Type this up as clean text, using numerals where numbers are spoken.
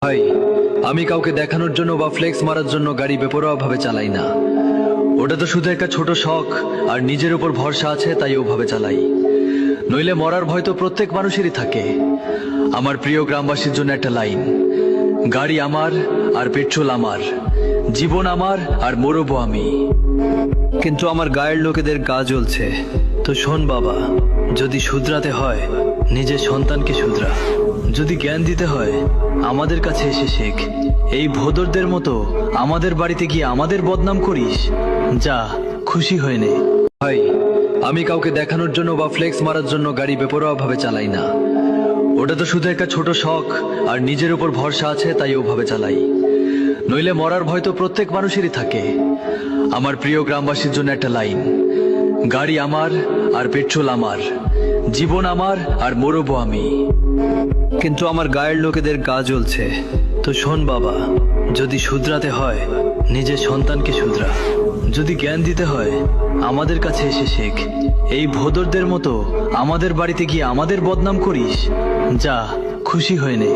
ভাই, আমি কাউকে দেখানোর জন্য বা ফ্লেক্স মারার জন্য গাড়ি বেপরোয়া ভাবে চালাই না। ওটা তো শুধু একটা ছোট শখ, আর নিজের উপর ভরসা আছে তাই ওভাবে চালাই। নইলে মরার ভয় তো প্রত্যেক মানুষেরই থাকে। আমার প্রিয় গ্রামবাসীর জন্য একটা লাইন: গাড়ি আমার আর পেট্রোল আমার, জীবন আমার আর মরবো আমি। কিন্তু আমার গায়ের লোকেদের গা জ্বলছে। তো শোন বাবা, যদি শুধরাতে হয় নিজের সন্তানকে শুধরা, যদি জ্ঞান দিতে হয় আমাদের কাছে এসে শেখ। এই ভোদরদের মতো আমাদের বাড়িতে গিয়ে আমাদের বদনাম করিস? যা, খুশি হয়ে নে। ভাই, আমি কাউকে দেখানোর জন্য বা ফ্লেক্স মারার জন্য গাড়ি বেপরোয়া ভাবে চালাই না। ওটা তো শুধু একটা ছোট শখ, আর নিজের উপর ভরসা আছে তাই ওভাবে চালাই। নইলে মরার ভয় তো প্রত্যেক মানুষেরই থাকে। আমার প্রিয় গ্রামবাসীর জন্য একটা লাইন: গাড়ি আমার আর পেট্রোল আমার, জীবন আমার আর মরবো আমি। কিন্তু আমার গায়ের লোকেদের গা জ্বলছে। তো শোন বাবা, যদি শুধরাতে হয় নিজের সন্তানকে শুধরা, যদি জ্ঞান দিতে হয় আমাদের কাছে এসে শেখ। এই ভোদরদের মতো আমাদের বাড়িতে গিয়ে আমাদের বদনাম করিস? যা, খুশি হয়ে নে।